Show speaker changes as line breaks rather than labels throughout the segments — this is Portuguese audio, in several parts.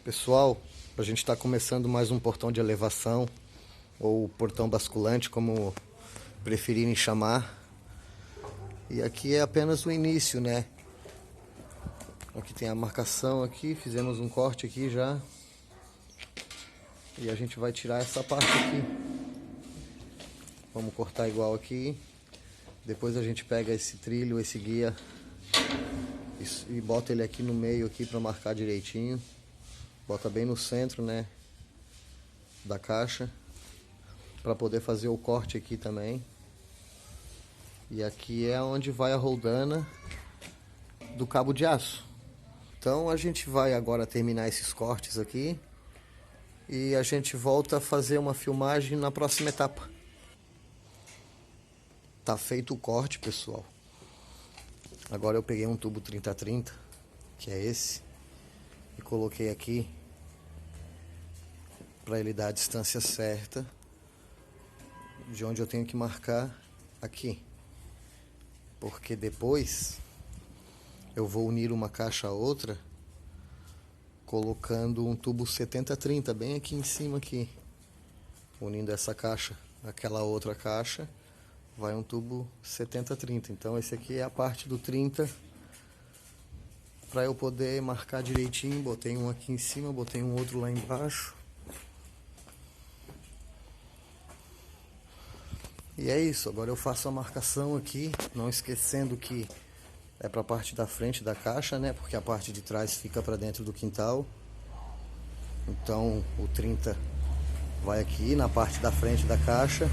Pessoal, a gente está começando mais um portão de elevação, ou portão basculante, como preferirem chamar. E aqui é apenas o início, né? Aqui tem a marcação aqui, fizemos um corte aqui já. E a gente vai tirar essa parte aqui. Vamos cortar igual aqui. Depois a gente pega esse trilho, esse guia e bota ele aqui no meio aqui para marcar direitinho. Bota bem no centro, né, da caixa, para poder fazer o corte aqui também. E aqui é onde vai a roldana do cabo de aço. Então a gente vai agora terminar esses cortes aqui e a gente volta a fazer uma filmagem na próxima etapa. Tá feito o corte, pessoal. Agora eu peguei um tubo 30-30, que é esse, e coloquei aqui para ele dar a distância certa de onde eu tenho que marcar aqui, porque depois eu vou unir uma caixa a outra colocando um tubo 70-30 bem aqui em cima aqui, unindo essa caixa àquela outra caixa, vai um tubo 70-30. Então esse aqui é a parte do 30 para eu poder marcar direitinho. Botei um aqui em cima, botei um outro lá embaixo. E é isso, agora eu faço a marcação aqui, não esquecendo que é para a parte da frente da caixa, né? Porque a parte de trás fica para dentro do quintal. Então o 30 vai aqui na parte da frente da caixa.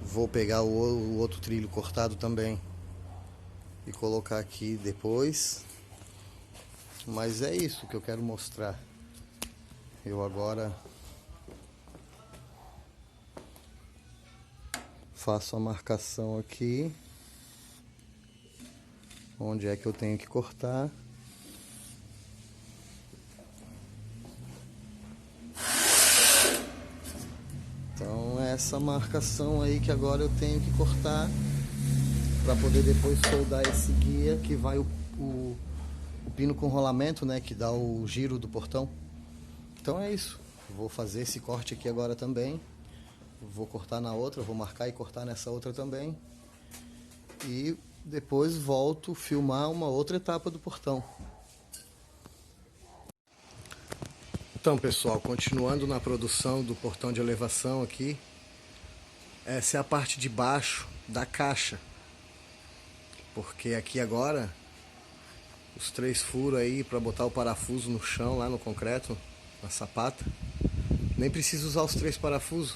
Vou pegar o outro trilho cortado também e colocar aqui depois. Mas é isso que eu quero mostrar. Eu agora faço a marcação aqui, onde é que eu tenho que cortar. Então é essa marcação aí que agora eu tenho que cortar para poder depois soldar esse guia que vai o pino com rolamento, né, que dá o giro do portão. Então é isso. Vou fazer esse corte aqui agora também. Vou cortar na outra, vou marcar e cortar nessa outra também. E depois volto a filmar uma outra etapa do portão. Então, pessoal, continuando na produção do portão de elevação aqui. Essa é a parte de baixo da caixa. Porque aqui agora, os 3 furos aí para botar o parafuso no chão, lá no concreto, na sapata. Nem preciso usar os 3 parafusos.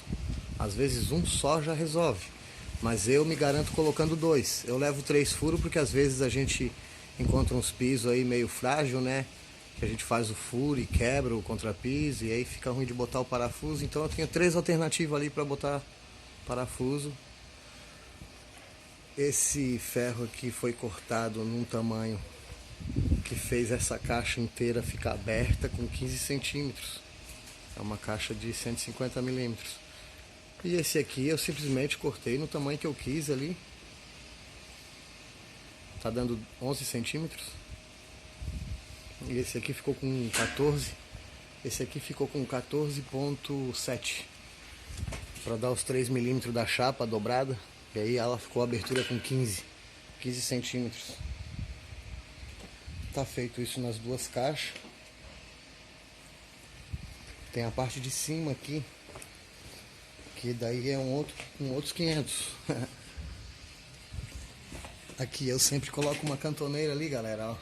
Às vezes um só já resolve, mas eu me garanto colocando 2. Eu levo 3 furos porque às vezes a gente encontra uns pisos aí meio frágil, né? Que a gente faz o furo e quebra o contrapiso e aí fica ruim de botar o parafuso. Então eu tenho 3 alternativas ali para botar parafuso. Esse ferro aqui foi cortado num tamanho que fez essa caixa inteira ficar aberta com 15 centímetros. É uma caixa de 150 milímetros. E esse aqui eu simplesmente cortei no tamanho que eu quis ali. Tá dando 11 centímetros. E esse aqui ficou com 14. Esse aqui ficou com 14,7. Para dar os 3 milímetros da chapa dobrada. E aí ela ficou a abertura com 15 centímetros. Tá feito isso nas duas caixas. Tem a parte de cima aqui, que daí é outros 500. Aqui eu sempre coloco uma cantoneira ali, galera, ó,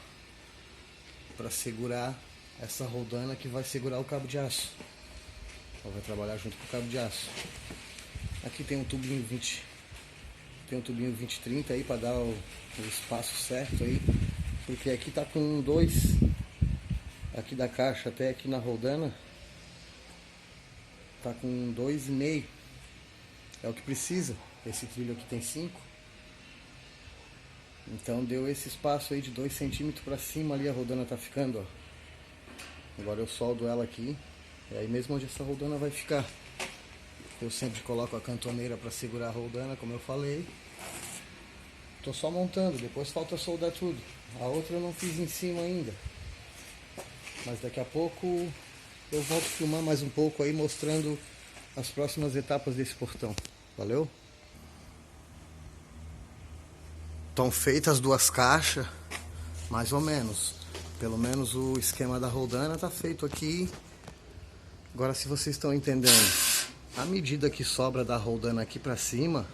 para segurar essa roldana que vai segurar o cabo de aço. Então vai trabalhar junto com o cabo de aço. Aqui tem um tubinho 20, tem um tubinho 20-30 aí para dar o espaço certo aí, porque aqui tá com 2, aqui da caixa até aqui na roldana tá com 2,5. É o que precisa. Esse trilho aqui tem 5. Então deu esse espaço aí de 2 centímetros para cima ali a roldana tá ficando, ó. Agora eu soldo ela aqui. E aí mesmo onde essa roldana vai ficar. Eu sempre coloco a cantoneira para segurar a roldana, como eu falei. Tô só montando, depois falta soldar tudo. A outra eu não fiz em cima ainda. Mas daqui a pouco eu volto a filmar mais um pouco aí, mostrando as próximas etapas desse portão. Valeu? Estão feitas as duas caixas, mais ou menos. Pelo menos o esquema da roldana tá feito aqui. Agora, se vocês estão entendendo, a medida que sobra da roldana aqui pra cima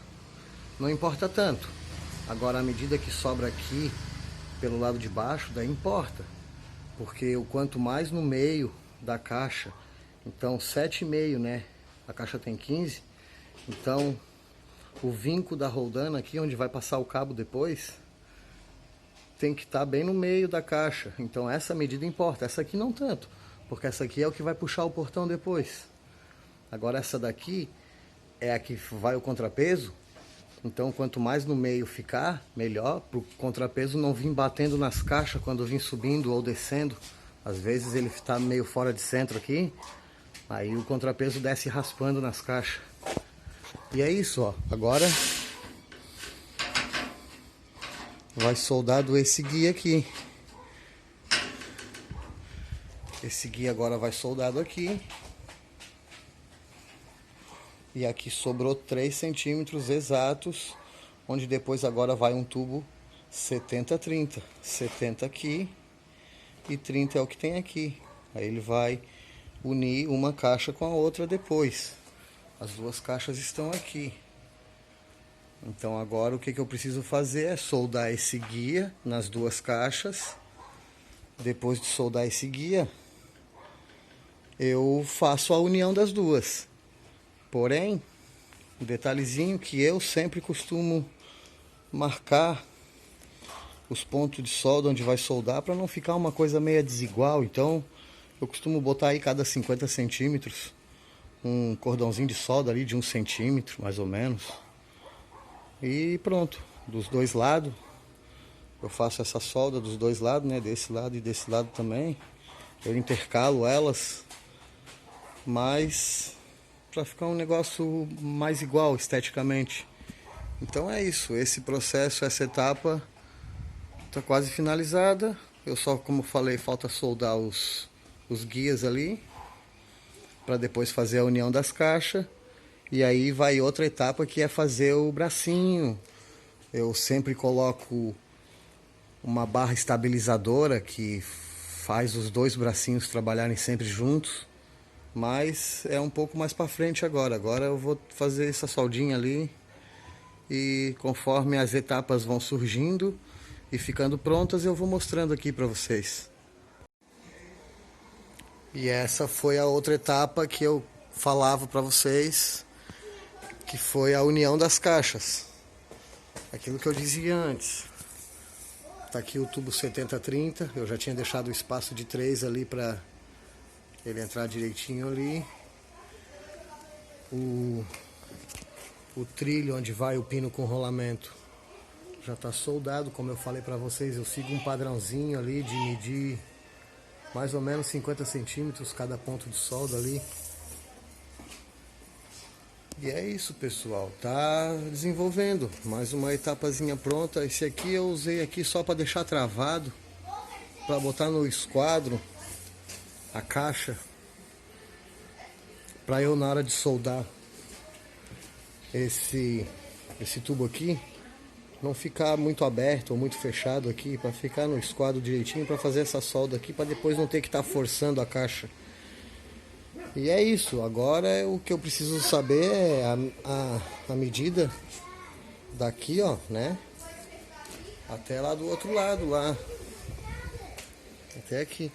não importa tanto. Agora, a medida que sobra aqui pelo lado de baixo, daí importa. Porque o quanto mais no meio da caixa, então 7,5, né? A caixa tem 15, então o vinco da roldana aqui, onde vai passar o cabo depois, tem que estar bem no meio da caixa. Então essa medida importa, essa aqui não tanto, porque essa aqui é o que vai puxar o portão depois. Agora essa daqui é a que vai o contrapeso, então quanto mais no meio ficar, melhor, para o contrapeso não vir batendo nas caixas quando vir subindo ou descendo. Às vezes ele está meio fora de centro aqui, aí o contrapeso desce raspando nas caixas. E é isso, ó. Agora vai soldado esse guia aqui. Esse guia agora vai soldado aqui. E aqui sobrou 3 centímetros exatos, onde depois agora vai um tubo 70-30. 70 aqui e 30 é o que tem aqui. Aí ele vai unir uma caixa com a outra depois. As duas caixas estão aqui. Então agora o que eu preciso fazer é soldar esse guia nas duas caixas. Depois de soldar esse guia, eu faço a união das duas. Porém, um detalhezinho que eu sempre costumo marcar os pontos de solda onde vai soldar para não ficar uma coisa meio desigual. Então eu costumo botar aí cada 50 centímetros um cordãozinho de solda ali de 1 centímetro mais ou menos. E pronto, dos dois lados eu faço essa solda dos dois lados, né? Desse lado e desse lado também. Eu intercalo elas, mas para ficar um negócio mais igual esteticamente. Então é isso, esse processo, essa etapa está quase finalizada. Eu só, como falei, falta soldar os guias ali para depois fazer a união das caixas. E aí vai outra etapa, que é fazer o bracinho. Eu sempre coloco uma barra estabilizadora que faz os dois bracinhos trabalharem sempre juntos. Mas é um pouco mais para frente agora. Agora eu vou fazer essa soldinha ali. E conforme as etapas vão surgindo e ficando prontas, eu vou mostrando aqui para vocês. E essa foi a outra etapa que eu falava para vocês, que foi a união das caixas. Aquilo que eu dizia antes. Tá aqui o tubo 70-30. Eu já tinha deixado o espaço de 3 ali para ele entrar direitinho ali. O trilho onde vai o pino com rolamento já está soldado. Como eu falei para vocês, eu sigo um padrãozinho ali de medir mais ou menos 50 centímetros cada ponto de solda ali. E é isso, pessoal, tá desenvolvendo mais uma etapazinha pronta. Esse aqui eu usei aqui só para deixar travado, para botar no esquadro a caixa, para eu, na hora de soldar esse tubo aqui, não ficar muito aberto ou muito fechado aqui, para ficar no esquadro direitinho, para fazer essa solda aqui, para depois não ter que estar forçando a caixa. E é isso. Agora o que eu preciso saber é a medida daqui, ó, né, até lá do outro lado lá, até aqui.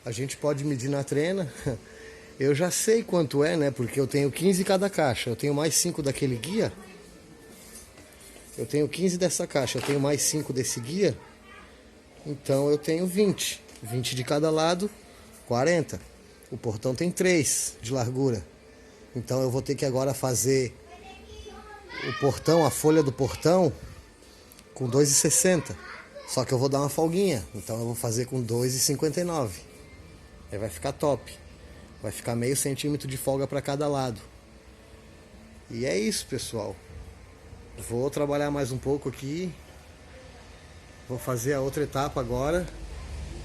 A gente pode medir na trena. Eu já sei quanto é, né? Porque eu tenho 15 cada caixa. Eu tenho mais 5 daquele guia. Eu tenho 15 dessa caixa. Eu tenho mais 5 desse guia. Então eu tenho 20. 20 de cada lado, 40. O portão tem 3 de largura. Então eu vou ter que agora fazer o portão, a folha do portão, com 2,60. Só que eu vou dar uma folguinha. Então eu vou fazer com 2,59. Aí vai ficar top. Vai ficar meio centímetro de folga para cada lado. E é isso, pessoal. Vou trabalhar mais um pouco aqui. Vou fazer a outra etapa agora.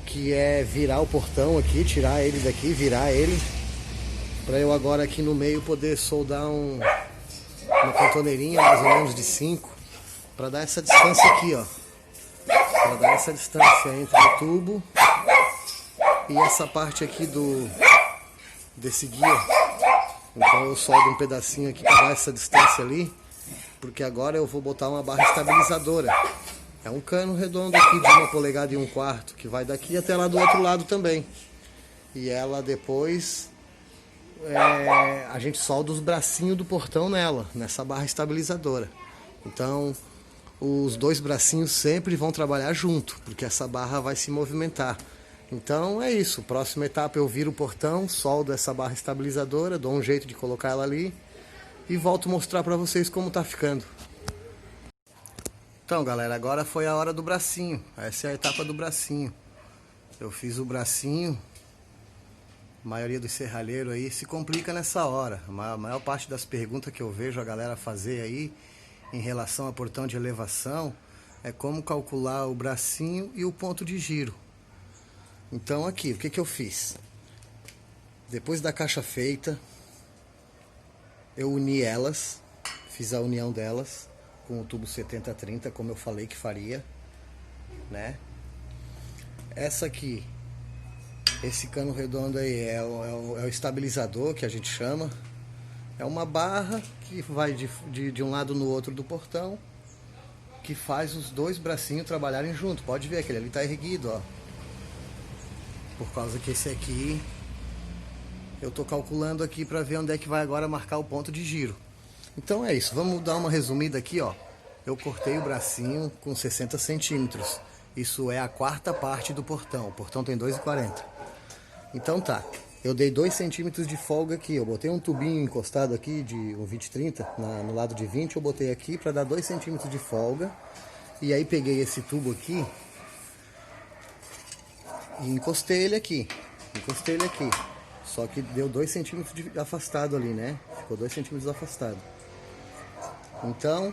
que é virar o portão aqui, tirar ele daqui, virar ele, para eu agora aqui no meio poder soldar uma cantoneirinha mais ou menos de 5, para dar essa distância aqui, ó, para dar essa distância entre o tubo e essa parte aqui desse guia. Então eu soldo um pedacinho aqui para dar essa distância ali, porque agora eu vou botar uma barra estabilizadora. É um cano redondo aqui de 1,25 polegadas, que vai daqui até lá do outro lado também. E ela depois, a gente solda os bracinhos do portão nessa barra estabilizadora. Então os dois bracinhos sempre vão trabalhar junto, porque essa barra vai se movimentar. Então é isso, próxima etapa eu viro o portão, soldo essa barra estabilizadora, dou um jeito de colocar ela ali e volto mostrar para vocês como tá ficando. Então galera, agora foi a hora do bracinho, essa é a etapa do bracinho. Eu fiz o bracinho, a maioria dos serralheiros aí se complica nessa hora. A maior parte das perguntas que eu vejo a galera fazer aí em relação a portão de elevação é como calcular o bracinho e o ponto de giro. Então aqui, o que eu fiz? Depois da caixa feita, eu uni elas, fiz a união delas com o tubo 70-30, como eu falei que faria, né? Essa aqui, esse cano redondo aí é o estabilizador, que a gente chama. É uma barra que vai de um lado no outro do portão, que faz os dois bracinhos trabalharem junto. Pode ver, aquele ali tá erguido, ó. Por causa que esse aqui, eu tô calculando aqui para ver onde é que vai agora marcar o ponto de giro. Então é isso, vamos dar uma resumida aqui, ó. Eu cortei o bracinho com 60 centímetros. Isso é a quarta parte do portão. O portão tem 2,40. Então tá, eu dei 2 centímetros de folga aqui. Eu botei um tubinho encostado aqui de um 20-30 no lado de 20. Eu botei aqui para dar 2 centímetros de folga. E aí peguei esse tubo aqui e encostei ele aqui. Só que deu 2 centímetros de afastado ali, né? Ficou 2 centímetros afastado. Então,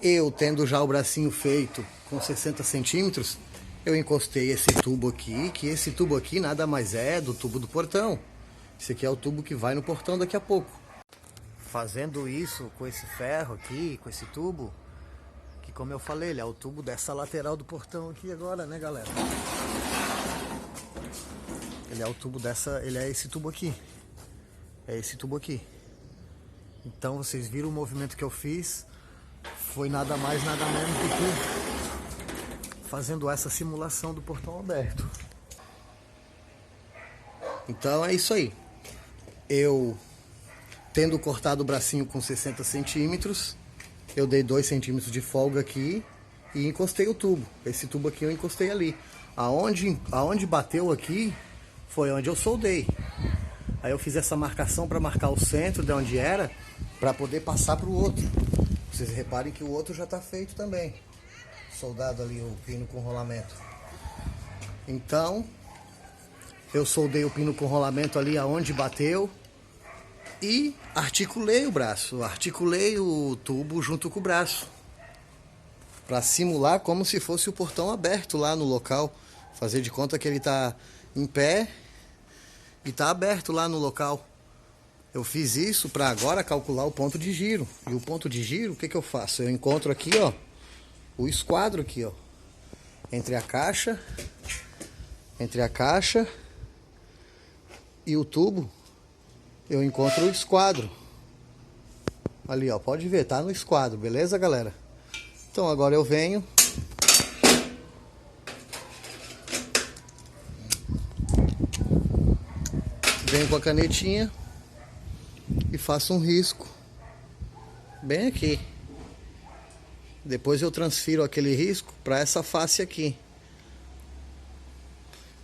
eu tendo já o bracinho feito com 60 centímetros, eu encostei esse tubo aqui, que esse tubo aqui nada mais é do tubo do portão. Esse aqui é o tubo que vai no portão daqui a pouco. Fazendo isso com esse ferro aqui, com esse tubo, que como eu falei, ele é o tubo dessa lateral do portão aqui agora, né galera? Ele é o tubo ele é esse tubo aqui. É esse tubo aqui. Então vocês viram o movimento que eu fiz. Foi nada mais, nada menos do que fazendo essa simulação do portão aberto. Então é isso aí. Eu, tendo cortado o bracinho com 60 centímetros, eu dei 2 centímetros de folga aqui e encostei o tubo. Esse tubo aqui eu encostei ali. Aonde bateu aqui foi onde eu soldei. Aí eu fiz essa marcação para marcar o centro de onde era, para poder passar para o outro. Vocês reparem que o outro já está feito também. Soldado ali o pino com rolamento. Então, eu soldei o pino com rolamento ali aonde bateu e articulei o braço. Articulei o tubo junto com o braço. Para simular como se fosse o portão aberto lá no local. Fazer de conta que ele está em pé e está aberto lá no local. Eu fiz isso para agora calcular o ponto de giro. E o ponto de giro, o que eu faço? Eu encontro aqui, ó, o esquadro aqui, ó, entre a caixa e o tubo. Eu encontro o esquadro. Ali, ó, pode ver, tá no esquadro, beleza, galera? Então agora eu venho com a canetinha e faço um risco bem aqui. Depois eu transfiro aquele risco para essa face aqui.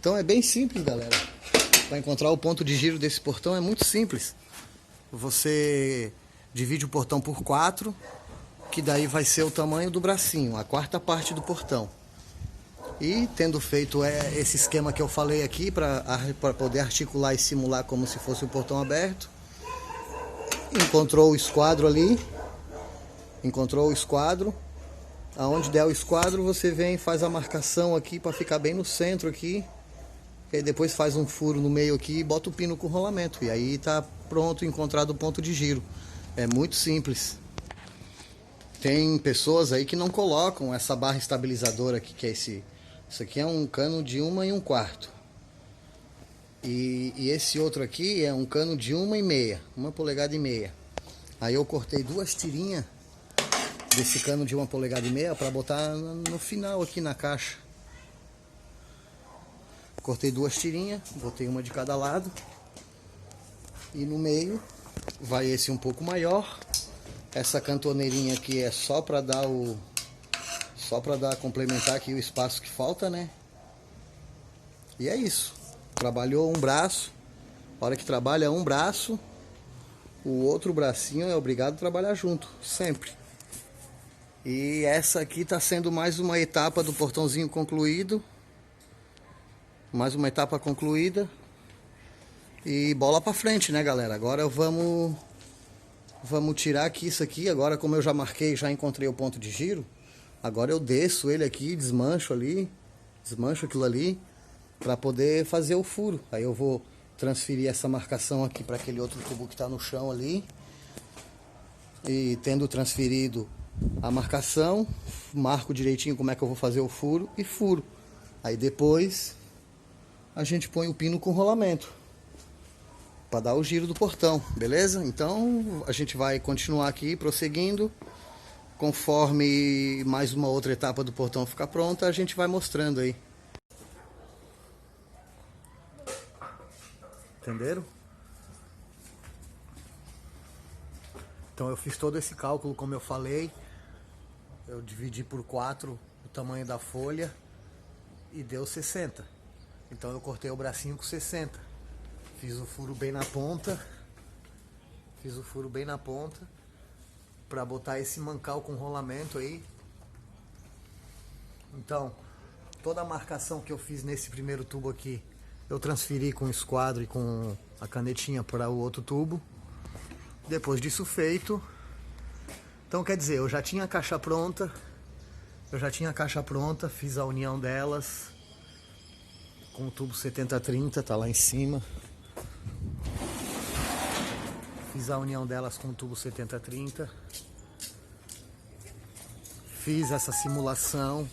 Então é bem simples, galera. Para encontrar o ponto de giro desse portão é muito simples. Você divide o portão por 4, que daí vai ser o tamanho do bracinho, a quarta parte do portão. E tendo feito esse esquema que eu falei aqui para poder articular e simular como se fosse um portão aberto, encontrou o esquadro ali, Aonde der o esquadro, você vem e faz a marcação aqui para ficar bem no centro aqui. E aí depois faz um furo no meio aqui e bota o pino com rolamento. E aí tá pronto, encontrado o ponto de giro. É muito simples. Tem pessoas aí que não colocam essa barra estabilizadora aqui, que é esse. Isso aqui é um cano de 1,25. E esse outro aqui é um cano de 1,5, 1,5 polegadas. Aí eu cortei 2 tirinhas desse cano de 1,5 polegadas para botar no final aqui na caixa. Cortei 2 tirinhas, botei uma de cada lado. E no meio vai esse um pouco maior. Essa cantoneirinha aqui é só para dar complementar aqui o espaço que falta, né? E é isso. Trabalhou um braço. A hora que trabalha um braço, o outro bracinho é obrigado a trabalhar junto, sempre. E essa aqui está sendo mais uma etapa do portãozinho concluído. Mais uma etapa concluída. E bola pra frente, né, galera? Agora vamos tirar aqui isso aqui. Agora, como eu já marquei, já encontrei o ponto de giro. Agora eu desço ele aqui, desmancho ali. Desmancho aquilo ali para poder fazer o furo. Aí eu vou transferir essa marcação aqui para aquele outro tubo que está no chão ali. E tendo transferido a marcação, marco direitinho como é que eu vou fazer o furo e furo. Aí depois a gente põe o pino com rolamento para dar o giro do portão, beleza? Então a gente vai continuar aqui prosseguindo. Conforme mais uma outra etapa do portão ficar pronta, a gente vai mostrando aí. Entenderam? Então eu fiz todo esse cálculo, como eu falei. Eu dividi por 4 o tamanho da folha e deu 60. Então eu cortei o bracinho com 60. Fiz o furo bem na ponta. Para botar esse mancal com rolamento aí. Então, toda a marcação que eu fiz nesse primeiro tubo aqui, eu transferi com o esquadro e com a canetinha para o outro tubo. Depois disso feito, então quer dizer, eu já tinha a caixa pronta, fiz a união delas com o tubo 70-30, tá lá em cima. Fiz a união delas com o tubo 70-30. Fiz essa simulação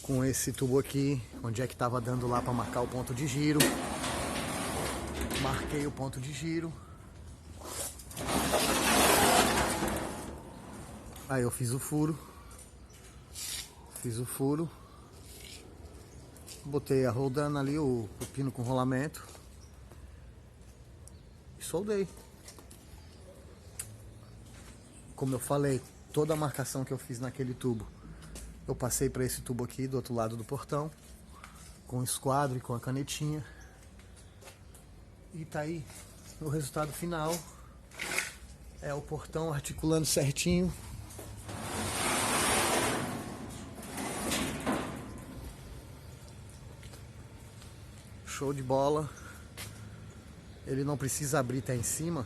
com esse tubo aqui, onde é que estava dando lá para marcar o ponto de giro. Marquei o ponto de giro. Aí eu fiz o furo. Botei a roldana ali, o pino com rolamento. E soldei. Como eu falei, toda a marcação que eu fiz naquele tubo, eu passei para esse tubo aqui do outro lado do portão, com o esquadro e com a canetinha. E tá aí o resultado final. É o portão articulando certinho. Show de bola. Ele não precisa abrir até em cima,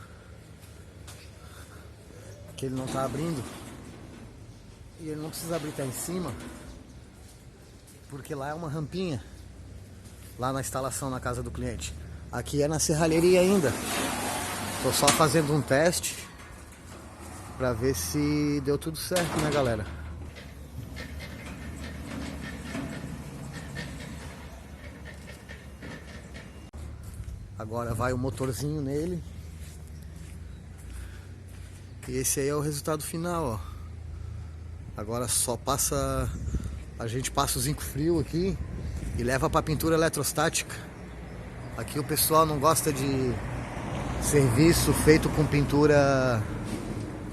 que ele não tá abrindo. E ele não precisa abrir até em cima, porque lá é uma rampinha, lá na instalação na casa do cliente. Aqui é na serralheria ainda. Tô só fazendo um teste pra ver se deu tudo certo, né, galera? Agora vai o motorzinho nele. E esse aí é o resultado final, ó. Agora só passa... A gente passa o zinco frio aqui e leva pra pintura eletrostática. Aqui o pessoal não gosta de serviço feito com pintura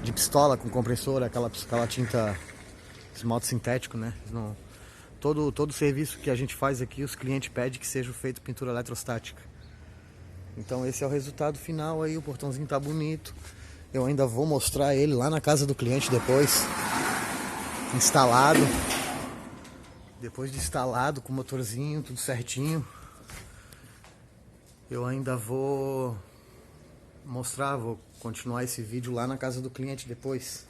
de pistola, com compressora, aquela tinta esmalte sintético, né? Não, todo serviço que a gente faz aqui, os clientes pedem que seja feito pintura eletrostática. Então esse é o resultado final aí, o portãozinho tá bonito. Eu ainda vou mostrar ele lá na casa do cliente depois, instalado. Depois de instalado, com o motorzinho, tudo certinho. Eu ainda vou mostrar, vou continuar esse vídeo lá na casa do cliente depois.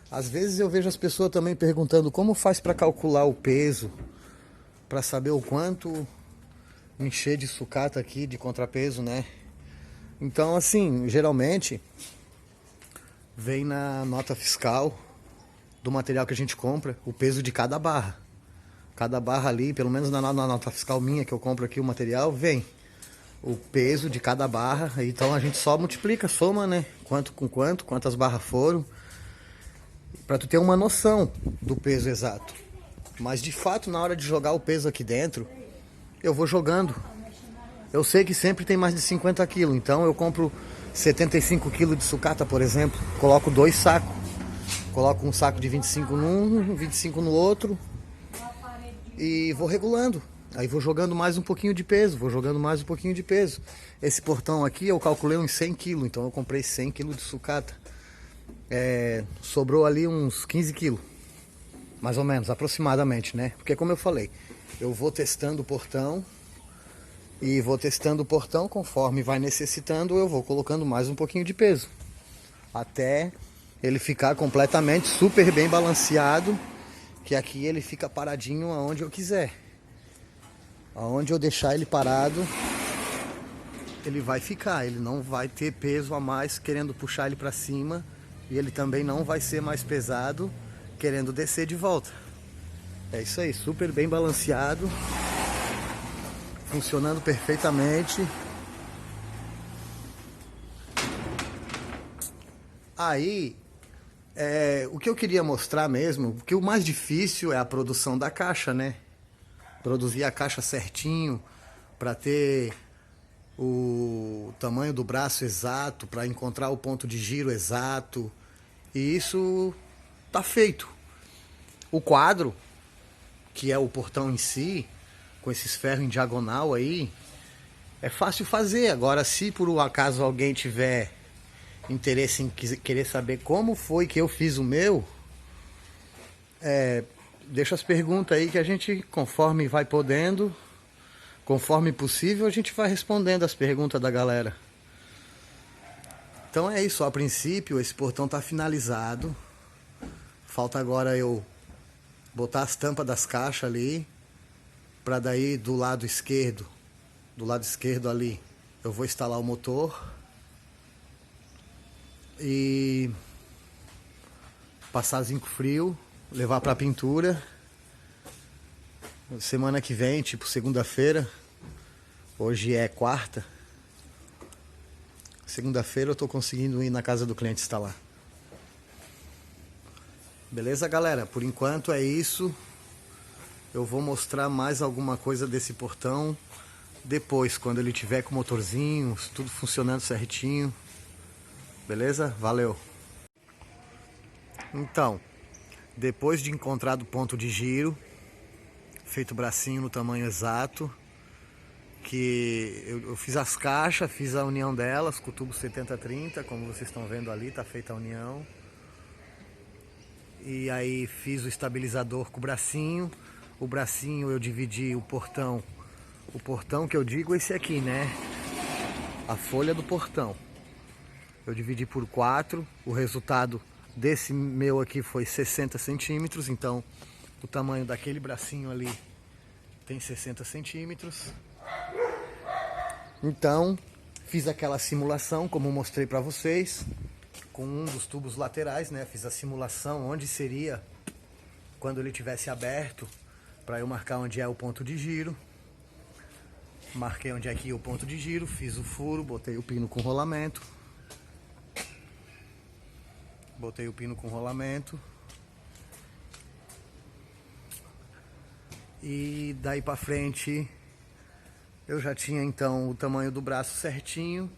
Às vezes eu vejo as pessoas também perguntando como faz para calcular o peso, para saber o quanto encher de sucata aqui, de contrapeso, né? Então, assim, geralmente vem na nota fiscal do material que a gente compra o peso de cada barra. Cada barra ali, pelo menos na nota fiscal minha que eu compro aqui o material, vem o peso de cada barra. Então a gente só multiplica, soma, né? Quanto com quanto, quantas barras foram, para tu ter uma noção do peso exato. Mas de fato, na hora de jogar o peso aqui dentro, eu vou jogando. Eu sei que sempre tem mais de 50 quilos, então eu compro 75 quilos de sucata, por exemplo, coloco 2 sacos. Coloco um saco de 25 num, 25 no outro e vou regulando. Aí vou jogando mais um pouquinho de peso, vou jogando mais um pouquinho de peso. Esse portão aqui eu calculei uns 100 quilos, então eu comprei 100 quilos de sucata. Sobrou ali uns 15 quilos, mais ou menos, aproximadamente, né? Porque como eu falei, eu vou testando o portão e vou testando o portão, conforme vai necessitando, eu vou colocando mais um pouquinho de peso. Até ele ficar completamente super bem balanceado, que aqui ele fica paradinho aonde eu quiser. Aonde eu deixar ele parado, ele vai ficar, ele não vai ter peso a mais querendo puxar ele para cima, e ele também não vai ser mais pesado querendo descer de volta. É isso aí, super bem balanceado, funcionando perfeitamente. Aí, o que eu queria mostrar mesmo, porque o mais difícil é a produção da caixa, né? Produzir a caixa certinho, para ter o tamanho do braço exato, para encontrar o ponto de giro exato. E isso tá feito. O quadro, que é o portão em si, com esses ferros em diagonal aí, é fácil fazer. Agora, se por um acaso alguém tiver interesse em querer saber como foi que eu fiz o meu, deixa as perguntas aí que a gente, conforme vai podendo, conforme possível, a gente vai respondendo as perguntas da galera. Então é isso, a princípio esse portão tá finalizado. Falta agora eu botar as tampas das caixas ali, para daí do lado esquerdo ali, eu vou instalar o motor e passar zinco frio, levar para pintura. Semana que vem, tipo segunda-feira, hoje é quarta, segunda-feira eu tô conseguindo ir na casa do cliente instalar. Beleza, galera? Por enquanto é isso. Eu vou mostrar mais alguma coisa desse portão depois, quando ele tiver com o motorzinho, tudo funcionando certinho. Beleza? Valeu! Então, depois de encontrado o ponto de giro, feito o bracinho no tamanho exato, que eu fiz as caixas, fiz a união delas com o tubo 70-30, como vocês estão vendo ali, tá feita a união. E aí fiz o estabilizador com o bracinho eu dividi o portão que eu digo esse aqui, né? A folha do portão. Eu dividi por 4, o resultado desse meu aqui foi 60 centímetros, então o tamanho daquele bracinho ali tem 60 centímetros. Então, fiz aquela simulação, como eu mostrei para vocês, com um dos tubos laterais, né? Fiz a simulação onde seria quando ele tivesse aberto, para eu marcar onde é o ponto de giro. Marquei onde é aqui o ponto de giro, fiz o furo, botei o pino com rolamento. E daí para frente eu já tinha então o tamanho do braço certinho,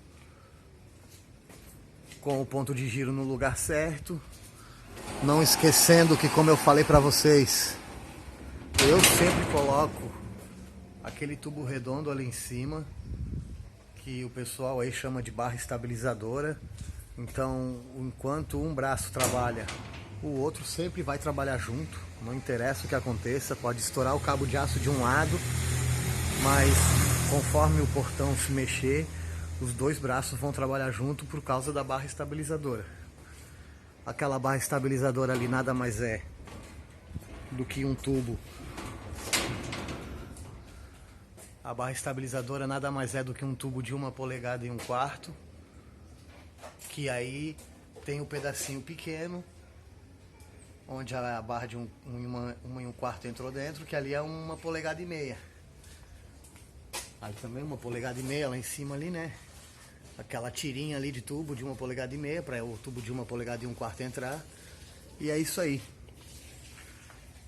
com o ponto de giro no lugar certo. Não esquecendo que, como eu falei para vocês, eu sempre coloco aquele tubo redondo ali em cima, que o pessoal aí chama de barra estabilizadora. Então, enquanto um braço trabalha, o outro sempre vai trabalhar junto. Não interessa o que aconteça, pode estourar o cabo de aço de um lado, mas conforme o portão se mexer, os dois braços vão trabalhar junto por causa da barra estabilizadora. Aquela barra estabilizadora ali nada mais é do que um tubo. A barra estabilizadora nada mais é do que um tubo de 1 polegada e 1/4, que aí tem um pedacinho pequeno, onde a barra de 1 e 1/4 entrou dentro, que ali é 1 polegada e meia. Aí também 1 polegada e meia lá em cima ali, né? Aquela tirinha ali de tubo de 1 polegada e meia, para o tubo de 1 polegada e 1/4 entrar. E é isso aí.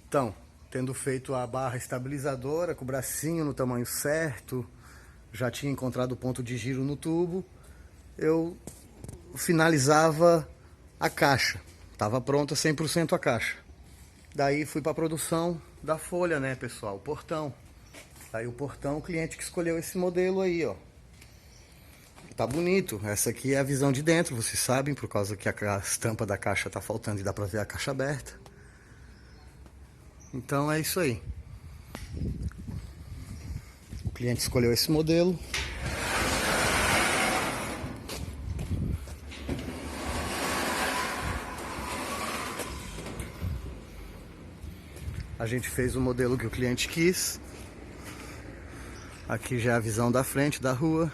Então, tendo feito a barra estabilizadora com o bracinho no tamanho certo, já tinha encontrado o ponto de giro no tubo, eu finalizava a caixa. Estava pronta 100% a caixa. Daí fui para a produção da folha, né, pessoal? O portão. Aí o portão, o cliente que escolheu esse modelo aí, ó. Tá bonito. Essa aqui é a visão de dentro, vocês sabem, por causa que a estampa da caixa tá faltando e dá pra ver a caixa aberta. Então é isso aí. O cliente escolheu esse modelo. A gente fez o modelo que o cliente quis. Aqui já é a visão da frente da rua.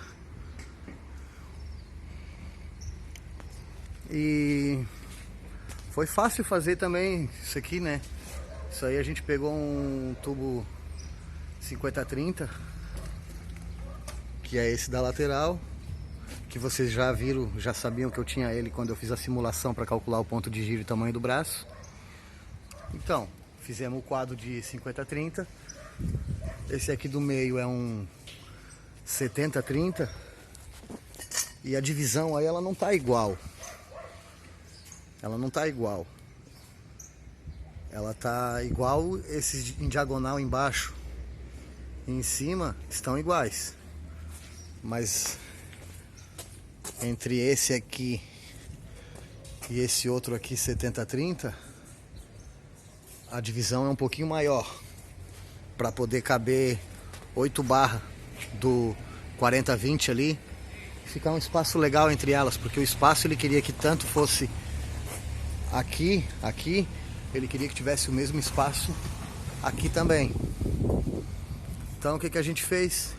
E foi fácil fazer também isso aqui, né? Isso aí a gente pegou um tubo 50-30, que é esse da lateral, que vocês já viram, já sabiam que eu tinha ele quando eu fiz a simulação para calcular o ponto de giro e tamanho do braço. Então, fizemos o quadro de 50-30. Esse aqui do meio é um 70-30. E a divisão aí ela não tá igual. Ela não tá igual. Ela tá igual, esses em diagonal embaixo e em cima estão iguais. Mas entre esse aqui e esse outro aqui 70-30, a divisão é um pouquinho maior, para poder caber 8 barras do 40-20 ali, ficar um espaço legal entre elas, porque o espaço ele queria que tanto fosse aqui, ele queria que tivesse o mesmo espaço aqui também. Então o que que a gente fez?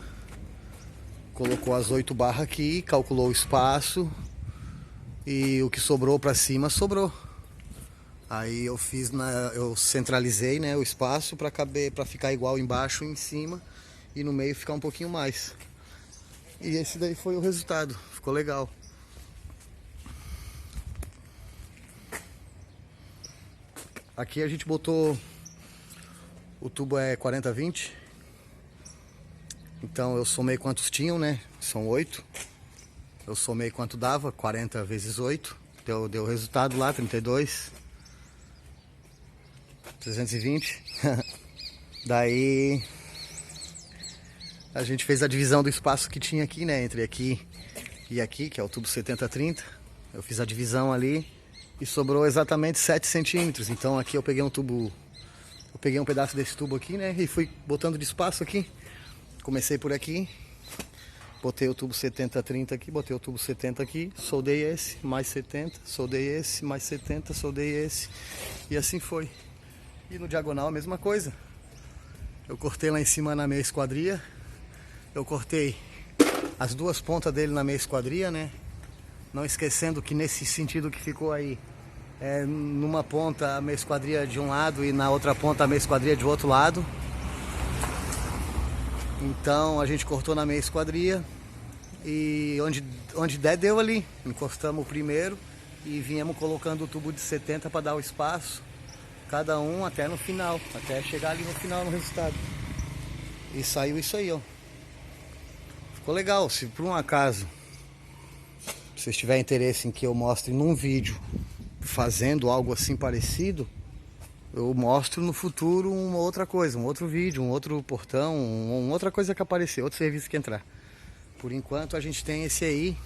Colocou as 8 barras aqui, calculou o espaço e o que sobrou para cima sobrou. Aí eu centralizei, né, o espaço para caber, para ficar igual embaixo e em cima, e no meio ficar um pouquinho mais. E esse daí foi o resultado, ficou legal. Aqui a gente botou, o tubo é 40-20, então eu somei quantos tinham, né? São 8. Eu somei quanto dava, 40 vezes 8, deu o resultado lá, 32. 320. Daí a gente fez a divisão do espaço que tinha aqui, né? Entre aqui e aqui, que é o tubo 70-30. Eu fiz a divisão ali e sobrou exatamente 7 centímetros. Então aqui eu peguei um pedaço desse tubo aqui, né? E fui botando de espaço aqui. Comecei por aqui, botei o tubo 70-30 aqui, botei o tubo 70 aqui, soldei esse, mais 70, soldei esse, mais 70, soldei esse. E assim foi. E no diagonal a mesma coisa. Eu cortei lá em cima na meia esquadria. Eu cortei as duas pontas dele na meia esquadria, né? Não esquecendo que nesse sentido que ficou aí, numa ponta a meia esquadria de um lado e na outra ponta a meia esquadria de outro lado. Então a gente cortou na meia esquadria e onde der deu ali. Encostamos o primeiro e viemos colocando o tubo de 70 para dar o espaço. Cada um até no final, até chegar ali no final no resultado. E saiu isso aí, ó. Ficou legal. Se por um acaso vocês tiverem interesse em que eu mostre num vídeo fazendo algo assim parecido, eu mostro no futuro uma outra coisa, um outro vídeo, um outro portão, uma outra coisa que aparecer, outro serviço que entrar. Por enquanto a gente tem esse aí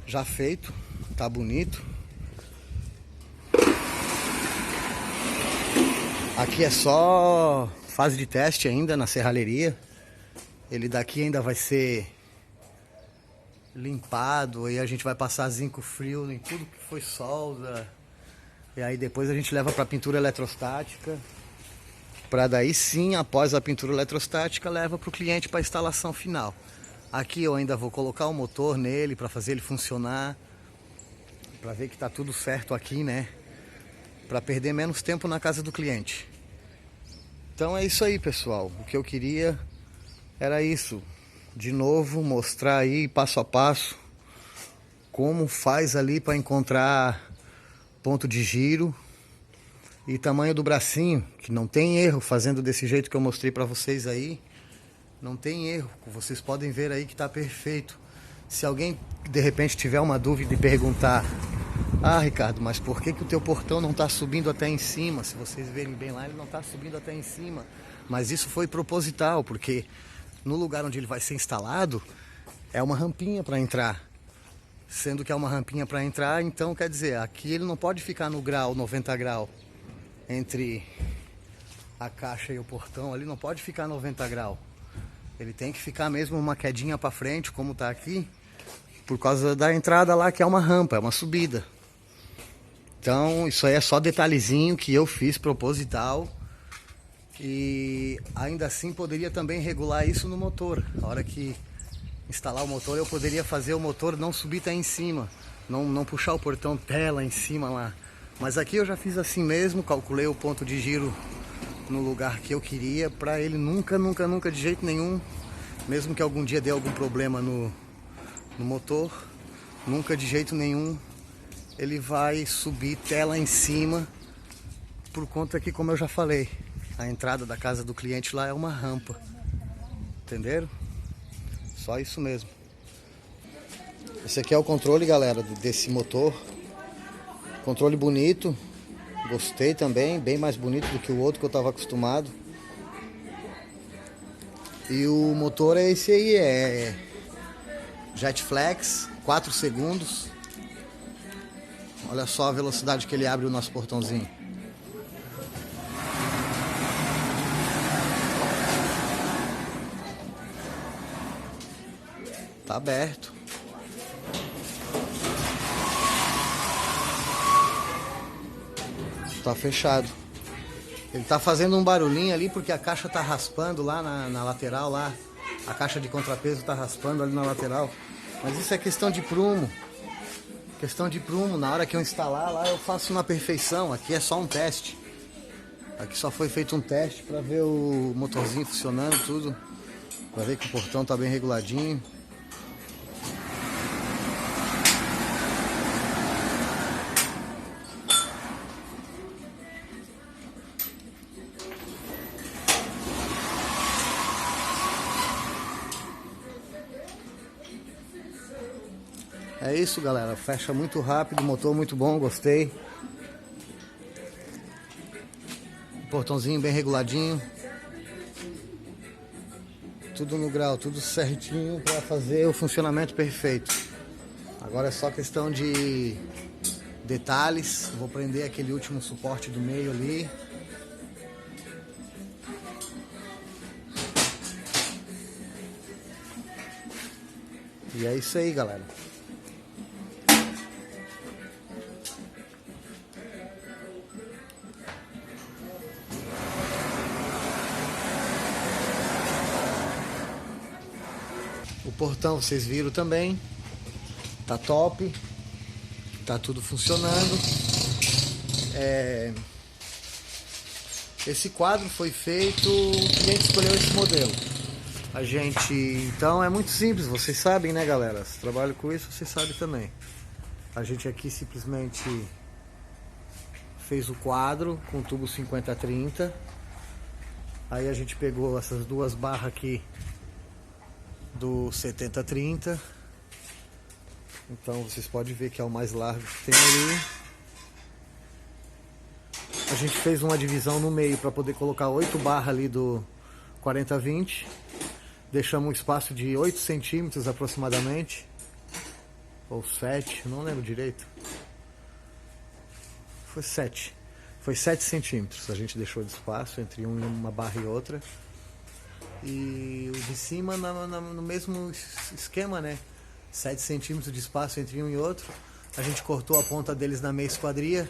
já feito, tá bonito. Aqui é só fase de teste ainda na serralheria. Ele daqui ainda vai ser limpado, e a gente vai passar zinco frio em tudo que foi solda. E aí depois a gente leva para pintura eletrostática, para daí sim, após a pintura eletrostática, leva para o cliente para instalação final. Aqui eu ainda vou colocar o motor nele para fazer ele funcionar, para ver que tá tudo certo aqui, né? Para perder menos tempo na casa do cliente. Então é isso aí, pessoal. O que eu queria era isso. De novo, mostrar aí passo a passo como faz ali para encontrar ponto de giro e tamanho do bracinho, que não tem erro, fazendo desse jeito que eu mostrei para vocês aí. Não tem erro, vocês podem ver aí que está perfeito. Se alguém de repente tiver uma dúvida e perguntar: ah, Ricardo, mas por que o teu portão não está subindo até em cima? Se vocês verem bem lá, ele não está subindo até em cima. Mas isso foi proposital, porque no lugar onde ele vai ser instalado é uma rampinha para entrar. Sendo que é uma rampinha para entrar, então quer dizer, aqui ele não pode ficar no grau 90 graus entre a caixa e o portão, ali não pode ficar 90 graus. Ele tem que ficar mesmo uma quedinha para frente, como está aqui, por causa da entrada lá, que é uma rampa, é uma subida. Então isso aí é só detalhezinho que eu fiz proposital. E ainda assim poderia também regular isso no motor. A hora que instalar o motor, eu poderia fazer o motor não subir até em cima, não puxar o portão até lá em cima lá. Mas aqui eu já fiz assim mesmo, calculei o ponto de giro no lugar que eu queria, para ele nunca de jeito nenhum, mesmo que algum dia dê algum problema no motor, nunca de jeito nenhum ele vai subir até lá em cima, por conta que, como eu já falei, a entrada da casa do cliente lá é uma rampa. Entenderam? Só isso mesmo. Esse aqui é o controle, galera, desse motor. Controle bonito. Gostei também, bem mais bonito do que o outro que eu estava acostumado. E o motor é esse aí, é Jetflex, 4 segundos. Olha só a velocidade que ele abre o nosso portãozinho. Tá aberto. Tá fechado. Ele tá fazendo um barulhinho ali porque a caixa tá raspando lá na lateral lá. A caixa de contrapeso tá raspando ali na lateral. Mas isso é questão de prumo. Questão de prumo. Na hora que eu instalar lá eu faço na perfeição. Aqui é só um teste. Aqui só foi feito um teste para ver o motorzinho funcionando tudo. Para ver que o portão tá bem reguladinho. É isso, galera, fecha muito rápido, motor muito bom, gostei. Portãozinho bem reguladinho. Tudo no grau, tudo certinho para fazer o funcionamento perfeito. Agora é só questão de detalhes. Vou prender aquele último suporte do meio ali. E é isso aí, galera. O portão vocês viram também, tá top, tá tudo funcionando. Esse quadro foi feito, o cliente escolheu esse modelo. A gente, então é muito simples, vocês sabem, né, galera? Se trabalho com isso, vocês sabem também. A gente aqui simplesmente fez o quadro com tubo 50-30. Aí a gente pegou essas duas barras aqui do 70-30. Então vocês podem ver que é o mais largo que tem ali. A gente fez uma divisão no meio para poder colocar 8 barras ali do 40-20. Deixamos um espaço de 8 centímetros aproximadamente. Ou 7, não lembro direito. Foi 7. Foi 7 centímetros. A gente deixou de espaço entre uma barra e outra. E o de cima no mesmo esquema, né? 7 centímetros de espaço entre um e outro. A gente cortou a ponta deles na meia esquadria.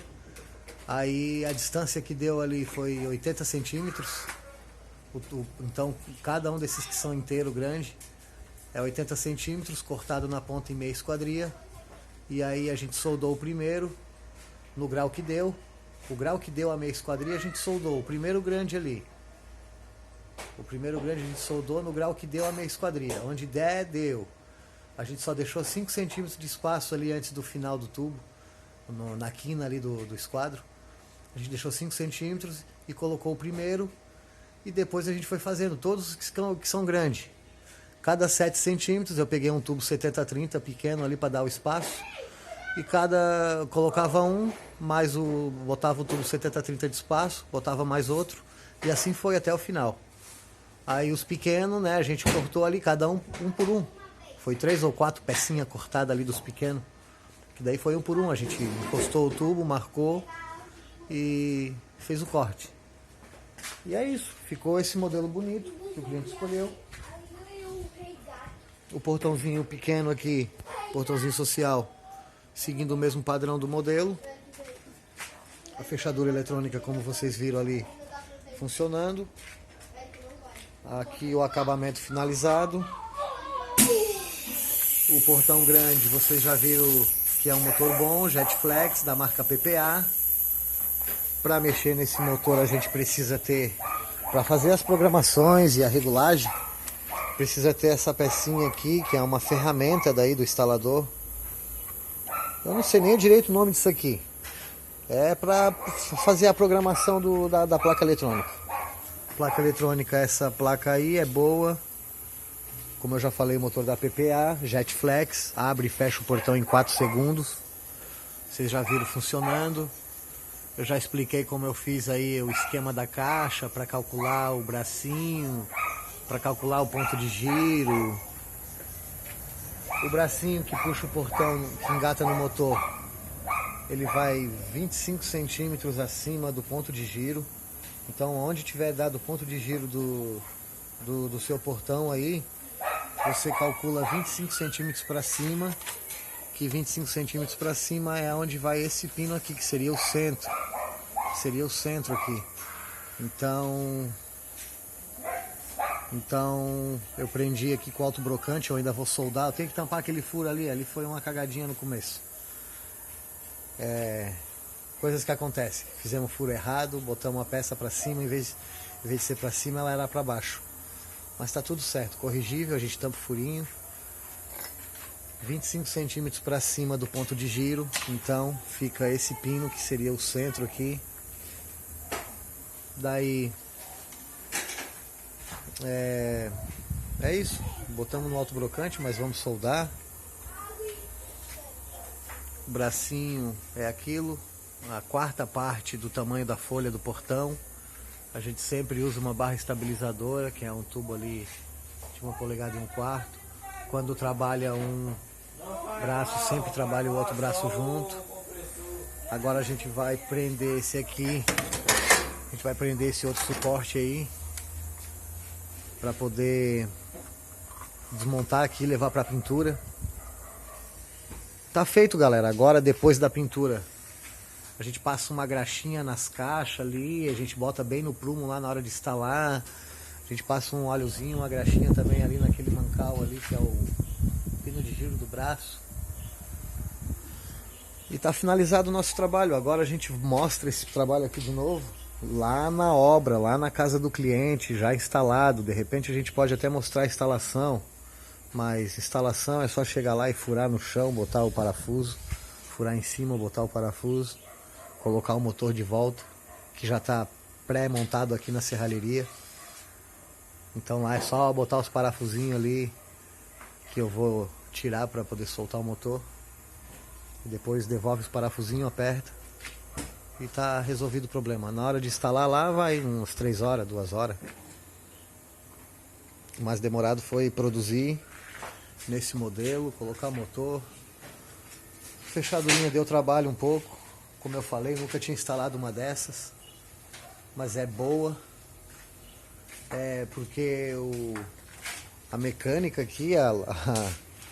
Aí a distância que deu ali foi 80 centímetros. Então cada um desses que são inteiro grande é 80 centímetros, cortado na ponta em meia esquadria. E aí a gente soldou o primeiro no grau que deu. O grau que deu a meia esquadria a gente soldou o primeiro grande ali. O primeiro grande a gente soldou no grau que deu a meia esquadria. Onde der, deu. A gente só deixou 5 centímetros de espaço ali antes do final do tubo, na quina ali do esquadro. A gente deixou 5 centímetros e colocou o primeiro. E depois a gente foi fazendo todos os que são grandes. Cada 7 centímetros eu peguei um tubo 70-30 pequeno ali para dar o espaço. E colocava um, botava o tubo 70-30 de espaço, botava mais outro. E assim foi até o final. Aí os pequenos, né, a gente cortou ali cada um por um. Foi 3 ou 4 pecinhas cortadas ali dos pequenos. Que daí foi um por um. A gente encostou o tubo, marcou e fez o corte. E é isso. Ficou esse modelo bonito que o cliente escolheu. O portãozinho pequeno aqui, portãozinho social, seguindo o mesmo padrão do modelo. A fechadura eletrônica, como vocês viram ali, funcionando. Aqui o acabamento finalizado. O portão grande, vocês já viram que é um motor bom, Jetflex, da marca PPA. Para mexer nesse motor a gente precisa ter, para fazer as programações e a regulagem, precisa ter essa pecinha aqui, que é uma ferramenta daí do instalador. Eu não sei nem direito o nome disso aqui. É para fazer a programação da placa eletrônica. Placa eletrônica, essa placa aí é boa. Como eu já falei, o motor da PPA, Jetflex, abre e fecha o portão em 4 segundos. Vocês já viram funcionando. Eu já expliquei como eu fiz aí o esquema da caixa para calcular o bracinho, para calcular o ponto de giro. O bracinho que puxa o portão, que engata no motor, ele vai 25 centímetros acima do ponto de giro. Então onde tiver dado o ponto de giro do seu portão aí, você calcula 25 centímetros para cima, que 25 centímetros para cima é onde vai esse pino aqui, que seria o centro. Seria o centro aqui. Então eu prendi aqui com o autobrocante, eu ainda vou soldar. Eu tenho que tampar aquele furo ali foi uma cagadinha no começo. Coisas que acontecem. Fizemos o furo errado, botamos a peça para cima, em vez de ser para cima, ela era para baixo. Mas tá tudo certo, corrigível, a gente tampa o furinho. 25 centímetros para cima do ponto de giro, então fica esse pino que seria o centro aqui. Daí é isso, botamos no autobrocante, mas vamos soldar. O bracinho é aquilo, a quarta parte do tamanho da folha do portão. A gente sempre usa uma barra estabilizadora, que é um tubo ali de 1,25 polegadas. Quando trabalha um braço, sempre trabalha o outro braço junto. Agora a gente vai prender esse aqui, a gente vai prender esse outro suporte aí, para poder desmontar aqui e levar para a pintura. Tá feito, galera. Agora, depois da pintura, a gente passa uma graxinha nas caixas ali, a gente bota bem no prumo lá na hora de instalar. A gente passa um óleozinho, uma graxinha também ali naquele mancal ali, que é o pino de giro do braço. E tá finalizado o nosso trabalho. Agora a gente mostra esse trabalho aqui de novo, lá na obra, lá na casa do cliente, já instalado. De repente a gente pode até mostrar a instalação, mas instalação é só chegar lá e furar no chão, botar o parafuso, furar em cima, botar o parafuso, colocar o motor de volta, que já está pré-montado aqui na serralheria. Então lá é só botar os parafusinhos ali, que eu vou tirar para poder soltar o motor. E depois devolve os parafusinhos, aperta e tá resolvido o problema. Na hora de instalar lá vai umas 3 horas, 2 horas. O mais demorado foi produzir nesse modelo, colocar motor. Fechadurinha deu trabalho um pouco. Como eu falei, nunca tinha instalado uma dessas, mas é boa. Porque a mecânica aqui,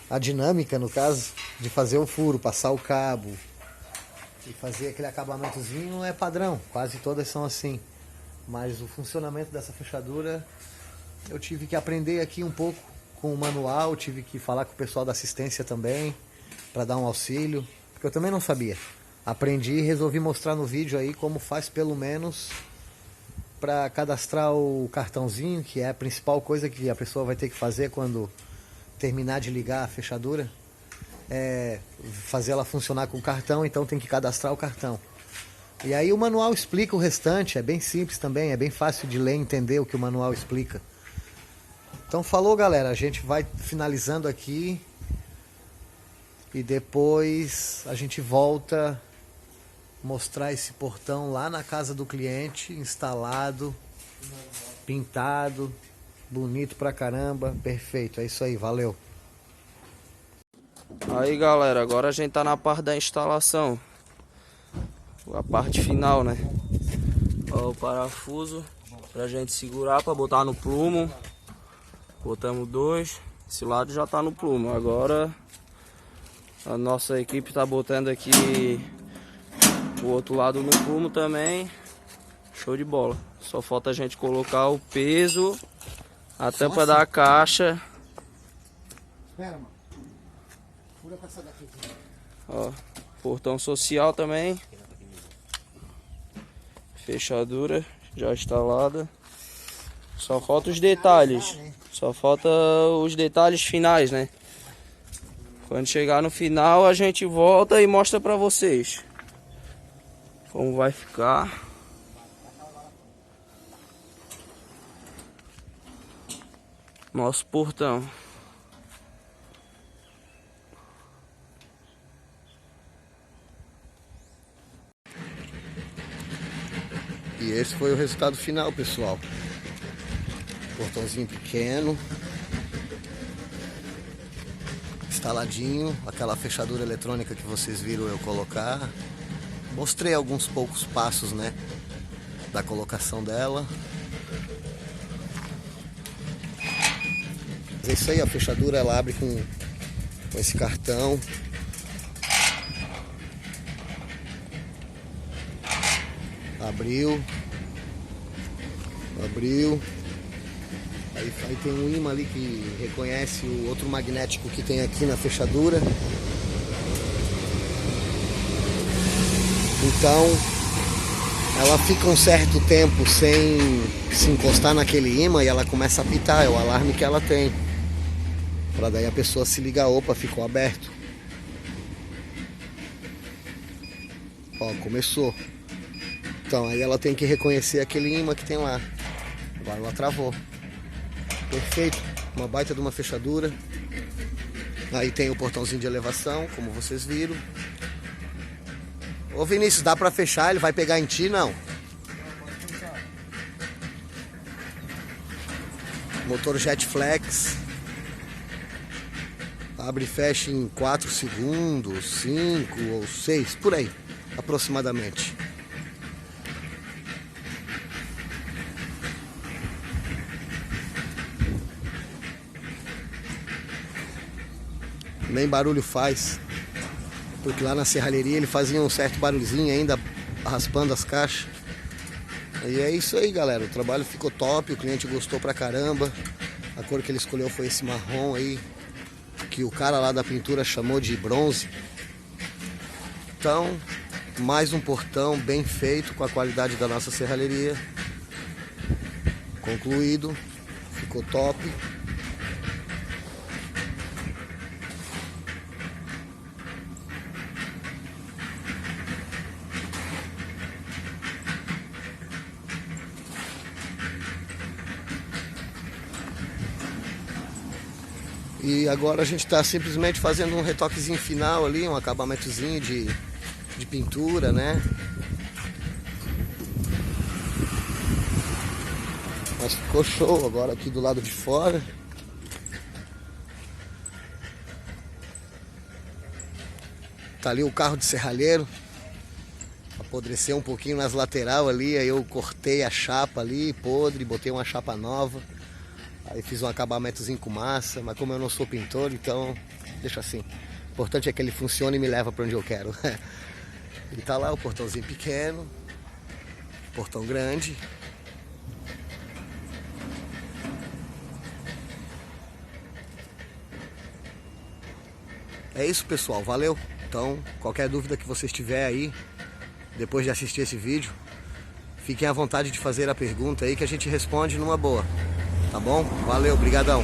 a dinâmica, no caso, de fazer o furo, passar o cabo e fazer aquele acabamentozinho é padrão, quase todas são assim. Mas o funcionamento dessa fechadura eu tive que aprender aqui um pouco com o manual, tive que falar com o pessoal da assistência também para dar um auxílio, porque eu também não sabia. Aprendi e resolvi mostrar no vídeo aí como faz pelo menos para cadastrar o cartãozinho, que é a principal coisa que a pessoa vai ter que fazer quando terminar de ligar a fechadura, é fazer ela funcionar com o cartão, então tem que cadastrar o cartão. E aí o manual explica o restante, é bem simples também, é bem fácil de ler e entender o que o manual explica. Então falou, galera, a gente vai finalizando aqui e depois a gente volta mostrar esse portão lá na casa do cliente, instalado, pintado, bonito pra caramba, perfeito, é isso aí, valeu.
Aí galera, agora a gente tá na parte da instalação, a parte final, né? Ó, o parafuso pra gente segurar, pra botar no plumo. Botamos 2, esse lado já tá no plumo. Agora a nossa equipe tá botando aqui o outro lado no plumo também. Show de bola. Só falta a gente colocar o peso, a tampa assim da caixa.
Espera, mano. Fura pra essa daqui.
Ó, portão social também. Fechadura já instalada. Só falta os detalhes. Só falta os detalhes finais, né? Quando chegar no final a gente volta e mostra pra vocês como vai ficar. Nosso portão.
E esse foi o resultado final, pessoal. Portãozinho pequeno, instaladinho, aquela fechadura eletrônica que vocês viram eu colocar. Mostrei alguns poucos passos, né, da colocação dela. É isso aí, a fechadura ela abre com esse cartão. Abriu. Aí tem um imã ali que reconhece o outro magnético que tem aqui na fechadura. Então ela fica um certo tempo sem se encostar naquele imã e ela começa a apitar, é o alarme que ela tem. Para daí a pessoa se ligar, opa, ficou aberto. Ó, começou. Então aí ela tem que reconhecer aquele imã que tem lá. Agora ela travou. Perfeito, uma baita de uma fechadura. Aí tem o portãozinho de elevação, como vocês viram. Ô Vinícius, dá pra fechar? Ele vai pegar em ti, não? Motor Jetflex. Abre e fecha em 4 segundos, 5 ou 6, por aí, aproximadamente. Nem barulho faz, porque lá na serralheria ele fazia um certo barulhinho ainda, raspando as caixas. E é isso aí, galera, o trabalho ficou top, o cliente gostou pra caramba. A cor que ele escolheu foi esse marrom aí, que o cara lá da pintura chamou de bronze. Então, mais um portão bem feito, com a qualidade da nossa serralheria. Concluído, ficou top. E agora a gente está simplesmente fazendo um retoquezinho final ali, um acabamentozinho de pintura, né? Mas ficou show agora aqui do lado de fora. Tá ali o carro de serralheiro. Apodreceu um pouquinho nas lateral ali, aí eu cortei a chapa ali, podre, botei uma chapa nova. Aí fiz um acabamentozinho com massa, mas como eu não sou pintor, então deixa assim. O importante é que ele funcione e me leva para onde eu quero. E tá lá o portãozinho pequeno, portão grande. É isso, pessoal, valeu. Então, qualquer dúvida que vocês tiverem aí, depois de assistir esse vídeo, fiquem à vontade de fazer a pergunta aí que a gente responde numa boa. Tá bom? Valeu, brigadão.